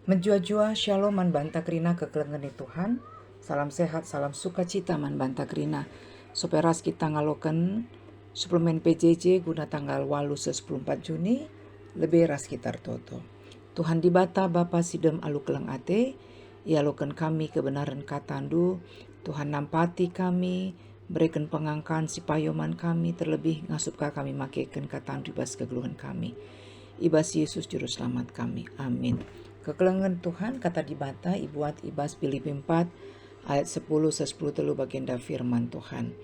Menjua-jua shalom man banta krina kekelengeni Tuhan. Salam sehat, salam sukacita man banta krina. Soperas kita ngaloken suplemen PJJ guna tanggal 8 Juni lebih ras kitar toto. Tuhan dibata Bapa sidem alu keleng ate, ialoken kami kebenaran katandu. Tuhan nampati kami, berikan pengangkan si payoman kami, terlebih ngasupka kami makaikan katandu ibas kegeluhan kami. Ibas Yesus Juru Selamat kami. Amin. Kekelengan Tuhan kata dibata ibuat ibas Filipi 4 ayat 10-10 telu bagian firman Tuhan.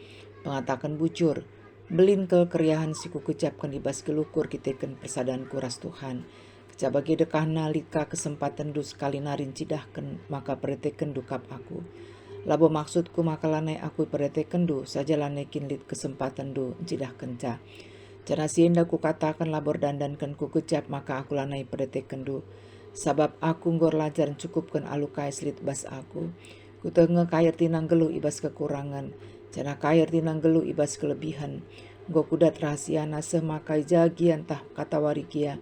Mengatakan bujur, belin ke keriahan siku kecapkan ibas kelukur kiteken persadaan kuras Tuhan. Kecabagi dekahna lika kesempatan du sekali narin cidahkan maka pereteken dukap aku. Labo maksudku maka lanai aku pereteken du saja lanekin lit kesempatan du cidahkan ca. Jana sienda ku katakan labor dandankan ku kecap maka aku lanai pereteken du. Sabab aku ngor lajar cukupkan alukai slit bas aku. Ku tenge kair tinang gelu ibas kekurangan. Jana kair tinang gelu ibas kelebihan. Nggo kudat rahasiana semakai jagian tah kata warikia.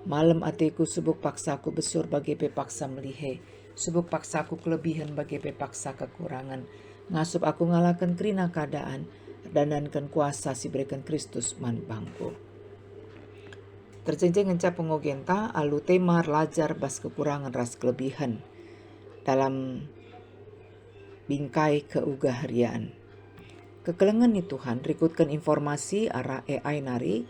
Malam atiku subuk paksaku besur bagi pepaksa melihe. Subuk paksaku kelebihan bagi pepaksa kekurangan. Ngasup aku ngalakan kerina keadaan. Dandankan kuasa si berikan Kristus man bangku. Terjenjeng ngencap pengogenta alu temar lajar bas kekurangan ras kelebihan dalam bingkai keugah harian. Kekelengan ni Tuhan rikutkan informasi arah AI nari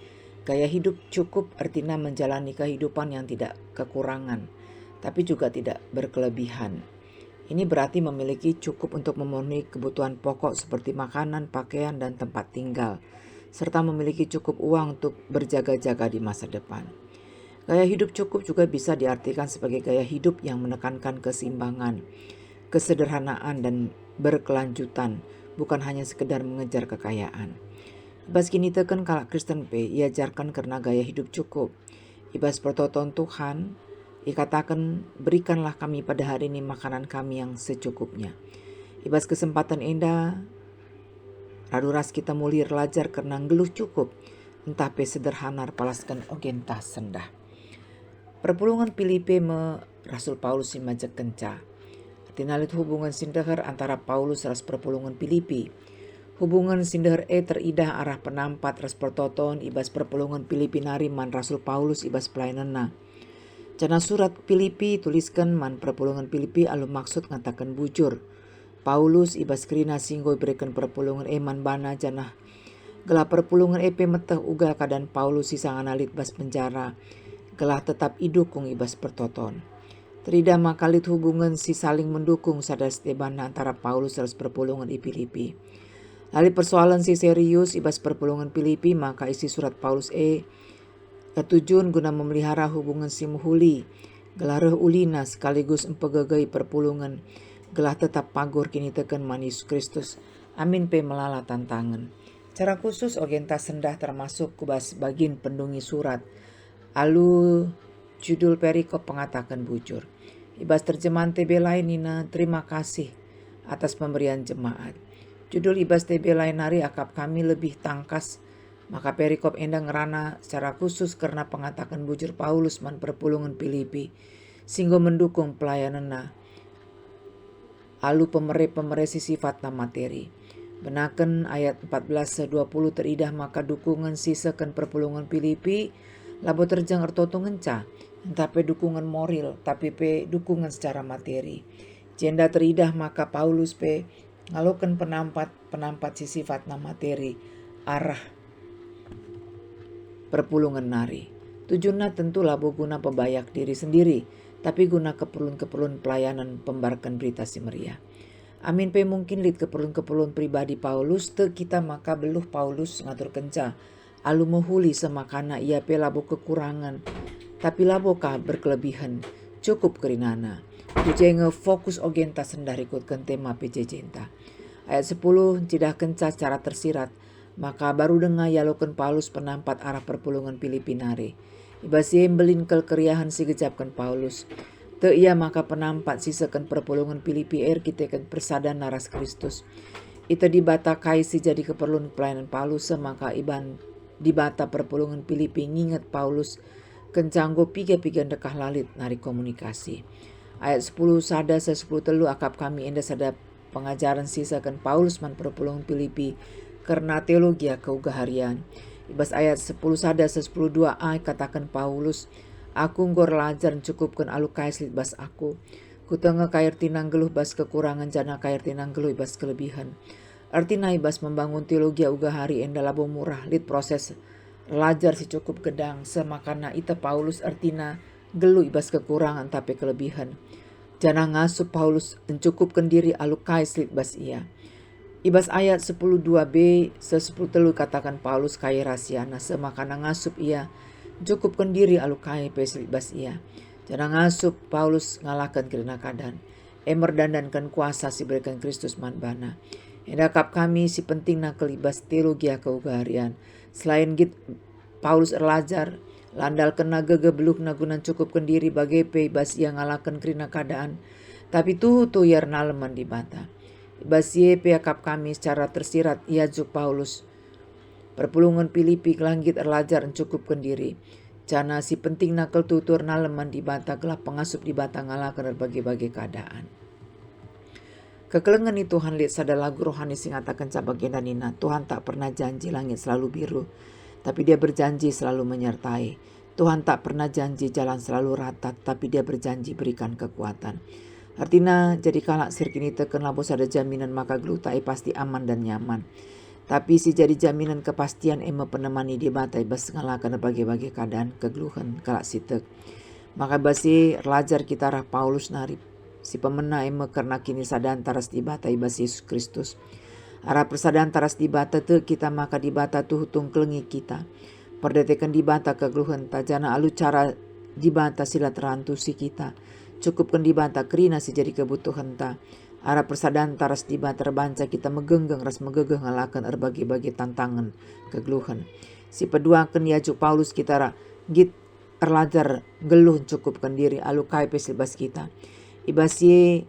gaya hidup cukup artinya menjalani kehidupan yang tidak kekurangan tapi juga tidak berkelebihan. Ini berarti memiliki cukup untuk memenuhi kebutuhan pokok seperti makanan, pakaian, dan tempat tinggal, serta memiliki cukup uang untuk berjaga-jaga di masa depan. Gaya hidup cukup juga bisa diartikan sebagai gaya hidup yang menekankan keseimbangan, kesederhanaan, dan berkelanjutan, bukan hanya sekedar mengejar kekayaan. Ibas kini teken kalak Kristen pe, iajarkan karena gaya hidup cukup. Ibas pertoton Tuhan, ikatakan berikanlah kami pada hari ini makanan kami yang secukupnya. Ibas kesempatan indah, raduras kita mulir lajar karena geluh cukup, entah pe sederhana palaskan ogentah sendah. Perpulungan Filipi me Rasul Paulus si majak kenca. Tinalit hubungan sindahar antara Paulus ras perpulungan Filipi. Hubungan sindahar teridah arah penampat ras pertoton ibas perpulungan Filipi nari man Rasul Paulus ibas pelayananna. Jana surat Filipi tuliskan man perpulungan Filipi alu maksud ngatakan bujur. Paulus ibas kerina singgoy berikan perpulungan eman bana jana. Gelah perpulungan EP meteh uga keadaan Paulus sisang analit bas penjara. Gelah tetap idukung ibas pertoton. Terida makalit hubungan si saling mendukung sadar stebana antara Paulus dan perpulungan di Filipi. Lali persoalan si serius ibas perpulungan Filipi maka isi surat Paulus ketujuan guna memelihara hubungan si muhuli. Gelah reh ulina sekaligus empegagai perpulungan. Gelah tetap pagur kini teken Yesus Kristus. Amin pe melala tantangan. Cara khusus ogenta sendah termasuk kubas bagian pendungi surat. Alu judul perikop pengatakan bujur. Ibas terjemahan TB lain nina terima kasih atas pemberian jemaat. Judul ibas TB lain hari akap kami lebih tangkas. Maka perikop endang ngerana secara khusus karena pengatakan bujur Paulus man perpulungan Filipi. Singgo mendukung pelayananna. Alu pemere sifatna materi. Benaken ayat 14-20 teridah maka dukungan sisakan perpulungan Filipi labo terjang ertoto ngenca. Tapi dukungan moral tapi pe dukungan secara materi. Jenda teridah maka Paulus pe ngalokan penampat si sifatna materi arah perpulungan nari. Tujuannya tentu labo guna pebayak diri sendiri, tapi guna keperluan pelayanan pembarkan berita si meriah. Amin pe mungkin lid keperluan pribadi Paulus te kita maka beluh Paulus ngatur kenca. Alu mohuli semakana ia pe labo kekurangan, tapi labo ka berkelebihan, cukup kerinana. Ujenge fokus ogenta sendah ikutkan tema PJJ. Ayat 10 cidah kenca secara tersirat. Maka baru dengar yalokan Paulus penampat arah perpulungan Filipi nari. Ibas belin keriahan si gejapkan Paulus. Te ia maka penampat sisakan perpulungan Filipi kitekan persadan naras Kristus. Ita dibata kaisi jadi keperluan pelayanan Paulus semaka iban dibata perpulungan Filipi nginget Paulus kencanggo piga-piga dekah lalit nari komunikasi. Ayat 10 sada 10 telu akap kami enda sada pengajaran sisakan Paulus man perpulung Filipi karena teologi keugaharian. Ibas ayat 10 sada 10 2a katakan Paulus, aku ngor lajar cukupkan alu kais bas aku. Kutengah kair tinang geluh bas kekurangan jana kair tinang geluh bas kelebihan. Artina ibas membangun teologi ugahari enda labo murah lit proses lajar si cukup gedang semakana ita Paulus artina gelu ibas kekurangan tapi kelebihan. Jana ngasup Paulus mencukupkan diri alukai slip bas ia. Ibas ayat 10.2b 10 telu katakan Paulus kaya rasiana semakana ngasup ia cukupkan diri alukai peslip bas ia. Jana ngasup Paulus ngalahkan kerana kadan. Emer dandankan kuasa si berikan Kristus manbana. Endakap kami si penting nak kelibas teologi keugaharian. Selain git Paulus erlajar landal kena gegebeluk nagunan cukupkan diri bagai pe bas yang ngalakan kerina keadaan. Tapi tuh yar naleman di bata. Bas ye pe akap kami secara tersirat iajuk Paulus. Perpulungan Filipi kelangit erlajar cukupkan diri. Jana si penting nakal tutur naleman di bata gelap pengasup di bata ngalakan berbagai-bagai keadaan. Kekelengan itu Tuhan lihat sada lagu rohani sing ngatakan cabagenda nina. Tuhan tak pernah janji langit selalu biru, tapi dia berjanji selalu menyertai. Tuhan tak pernah janji jalan selalu rata, tapi dia berjanji berikan kekuatan. Artinya jadi kalak sirkini teken labos ada jaminan maka gelutai pasti aman dan nyaman. Tapi si jadi jaminan kepastian ema penemani di batai bas ngalakan bagi-bagi keadaan kegeluhan kalak sitek. Maka basi lajar kita rah Paulus nari si pemena ema karena kini sadan taras di batai bas Yesus Kristus. Arah persadaan taras di bata tu kita maka di bata tu hutung kelengi kita. Perdetekan di bata kegeluhan tajana alu cara di bata sila terantu si kita. Cukupkan di bata kerina si jadi kebutuhan ta. Arah persadaan taras di bata terbanca kita megenggeng ras megegeh ngalakan erbagi-bagi tantangan kegeluhan. Si peduakan yajuk Paulus kita git erlajar geluh cukupkan diri alu kai pesilbas kita. Ibasi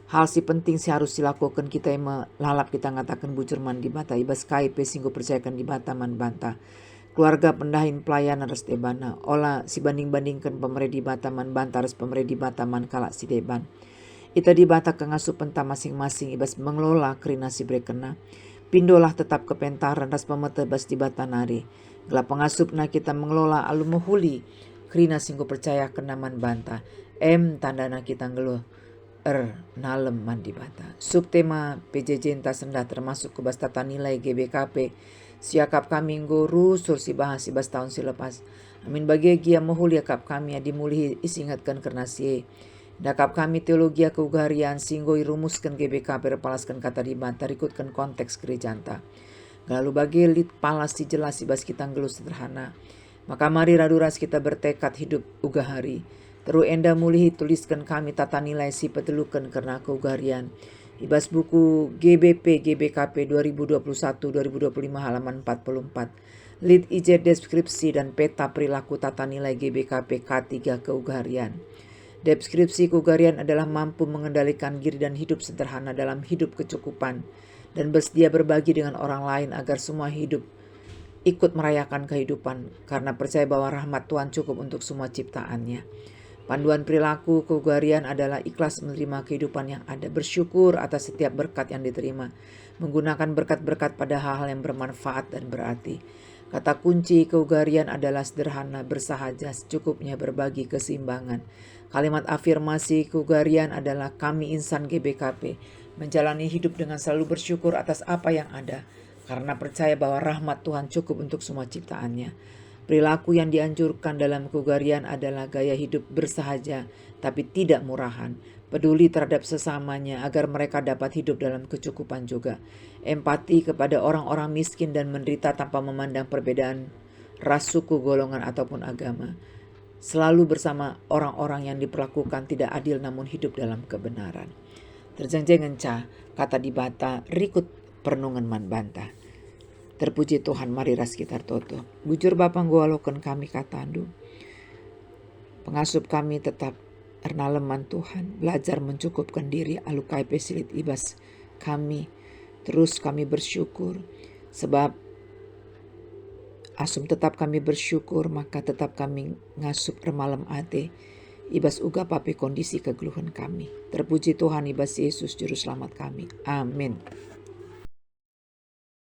hal si penting si harus dilakukan kita yang melalap kita ngatakan bujur man di bata ibas kai singgo percayakan di bata man banta. Keluarga pendahin pelayanan res debana. Olah si banding-bandingkan pemerintah di bata man banta res pemerintah di bata man kalak si deban. Ita di bata kengasup penta masing-masing ibas mengelola kerina si brekena. Pindolah tetap kepentaran res pemete bas di bata nari. Gelap pengasupna kita mengelola alu muhuli kerina singgo percaya kenaman banta. Tandana kita ngeluh nalem mandi bata. Subtema PJJ entah sendah termasuk ke bas tata nilai GBKP. Siakap kami nguru sur si bahas si bas tahun silepas. Amin bagi gia mohul yakap kami dimulihi isingatkan karena si. Dakap kami teologi keugaharian singgo irumuskan GBKP repalaskan kata di bata ikutkan konteks gerejanta. Lalu bagi lit palas si jelas si bas kita ngeluh sederhana. Maka mari raduras kita bertekad hidup ugahari. Teru enda mulihi tuliskan kami tata nilai si petelukan karena keugaharian. Ibas buku GBP GBKP 2021-2025 halaman 44. Lead IJ deskripsi dan peta perilaku tata nilai GBKP K3 keugaharian. Deskripsi keugaharian adalah mampu mengendalikan diri dan hidup sederhana dalam hidup kecukupan dan bersedia berbagi dengan orang lain agar semua hidup ikut merayakan kehidupan karena percaya bahwa rahmat Tuhan cukup untuk semua ciptaannya. Panduan perilaku keugaharian adalah ikhlas menerima kehidupan yang ada, bersyukur atas setiap berkat yang diterima, menggunakan berkat-berkat pada hal-hal yang bermanfaat dan berarti. Kata kunci keugaharian adalah sederhana, bersahaja, secukupnya, berbagi, keseimbangan. Kalimat afirmasi keugaharian adalah kami insan GBKP, menjalani hidup dengan selalu bersyukur atas apa yang ada, karena percaya bahwa rahmat Tuhan cukup untuk semua ciptaannya. Perilaku yang dianjurkan dalam keugaharian adalah gaya hidup bersahaja tapi tidak murahan, peduli terhadap sesamanya agar mereka dapat hidup dalam kecukupan juga, empati kepada orang-orang miskin dan menderita tanpa memandang perbedaan ras, suku, golongan ataupun agama, selalu bersama orang-orang yang diperlakukan tidak adil namun hidup dalam kebenaran. Terjeng-jeng encah kata di bata rikut pernungan man bantah. Terpuji Tuhan, mari ras kita toto. Bujur Bapa nggualokan kami katandu. Pengasup kami tetap ernaleman Tuhan. Belajar mencukupkan diri alukai pesilit ibas kami. Terus kami bersyukur. Sebab Asum tetap kami bersyukur, maka tetap kami ngasup remalam ate. Ibas uga pape kondisi kegeluhan kami. Terpuji Tuhan, ibas Yesus Juru Selamat kami. Amin.